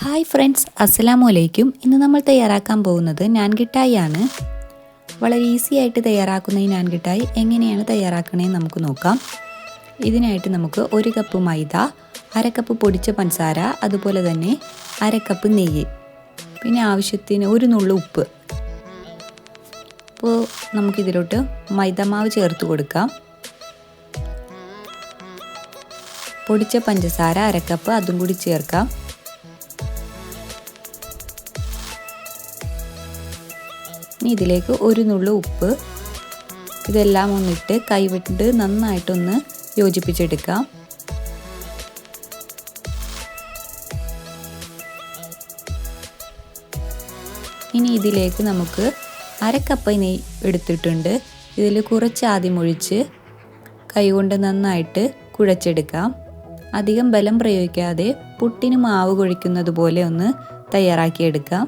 Hi friends, അസ്സലാമലൈക്കും. ഇന്ന് നമ്മൾ തയ്യാറാക്കാൻ പോകുന്നത് നാൻ കിട്ടായി ആണ്. വളരെ ഈസി ആയിട്ട് തയ്യാറാക്കുന്ന ഈ നാൻ കിട്ടായി എങ്ങനെയാണ് തയ്യാറാക്കണേന്ന് നമുക്ക് നോക്കാം. ഇതിനായിട്ട് നമുക്ക് 1 കപ്പ് മൈദ, 1/2 കപ്പ് പൊടിച്ച പഞ്ചസാര, അതുപോലെ തന്നെ 1/2 കപ്പ് നെയ്യ്, പിന്നെ ആവശ്യത്തിന് 1 നുള്ളു ഉപ്പ്. അപ്പോൾ നമുക്കിതിലോട്ട് മൈദമാവ് ചേർത്ത് കൊടുക്കാം. പൊടിച്ച പഞ്ചസാര 1/2 കപ്പ് അതും കൂടി ചേർക്കാം. ഇനി ഇതിലേക്ക് 1 നുള്ളു ഉപ്പ്, ഇതെല്ലാം ഒന്നിട്ട് കൈവിട്ട് നന്നായിട്ടൊന്ന് യോജിപ്പിച്ചെടുക്കാം. ഇനി ഇതിലേക്ക് നമുക്ക് 1/2 കപ്പ് നെയ്യ് എടുത്തിട്ടുണ്ട്. ഇതിൽ കുറച്ച് ആദ്യം ഒഴിച്ച് കൈകൊണ്ട് നന്നായിട്ട് കുഴച്ചെടുക്കാം. അധികം ബലം പ്രയോഗിക്കാതെ പുട്ടിന് മാവ് കുഴയ്ക്കുന്നത് പോലെ ഒന്ന് തയ്യാറാക്കിയെടുക്കാം.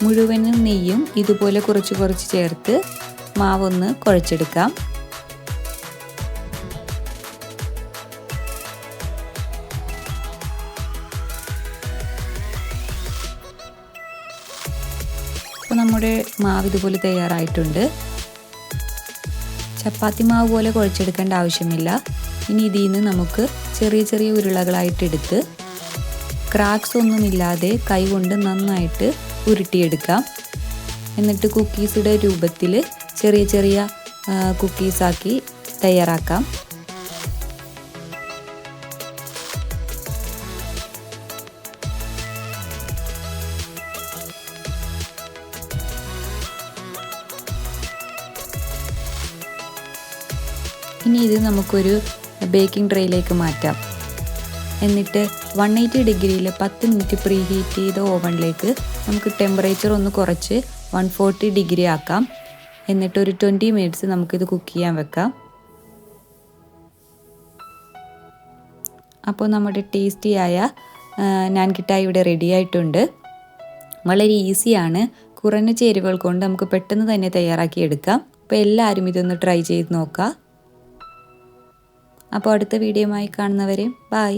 മുഴുവനും നെയ്യും ഇതുപോലെ കുറച്ച് ചേർത്ത് മാവൊന്ന് കുഴച്ചെടുക്കാം. അപ്പോൾ നമ്മുടെ മാവ് ഇതുപോലെ തയ്യാറായിട്ടുണ്ട്. ചപ്പാത്തി മാവ് പോലെ കുഴച്ചെടുക്കേണ്ട ആവശ്യമില്ല. ഇനി ഇതിൽ നിന്ന് നമുക്ക് ചെറിയ ഉരുളകളായിട്ടെടുത്ത് ക്രാക്സ് ഒന്നുമില്ലാതെ കൈകൊണ്ട് നന്നായിട്ട് ഉരുട്ടിയെടുക്കാം. എന്നിട്ട് കുക്കീസിൻ്റെ രൂപത്തിൽ ചെറിയ കുക്കീസാക്കി തയ്യാറാക്കാം. ഇനി ഇത് നമുക്കൊരു ബേക്കിംഗ് ട്രേയിലേക്ക് മാറ്റാം. എന്നിട്ട് 180 ഡിഗ്രിയിൽ 10 മിനിറ്റ് പ്രീ ഹീറ്റ് ചെയ്ത ഓവനിലേക്ക് നമുക്ക് ടെമ്പറേച്ചർ ഒന്ന് കുറച്ച് 140 ഡിഗ്രി ആക്കാം. എന്നിട്ട് ഒരു 20 മിനിറ്റ്സ് നമുക്കിത് കുക്ക് ചെയ്യാൻ വെക്കാം. അപ്പോൾ നമ്മുടെ ടേസ്റ്റിയായ നാൻ കിട്ടായി ഇവിടെ റെഡി ആയിട്ടുണ്ട്. വളരെ ഈസിയാണ്. കുറഞ്ഞ ചേരുവകൾ കൊണ്ട് നമുക്ക് പെട്ടെന്ന് തന്നെ തയ്യാറാക്കി എടുക്കാം. അപ്പോൾ എല്ലാവരും ഇതൊന്ന് ട്രൈ ചെയ്ത് നോക്കുക. അപ്പോൾ അടുത്ത വീഡിയോയുമായി കാണുന്നവരെ ബൈ.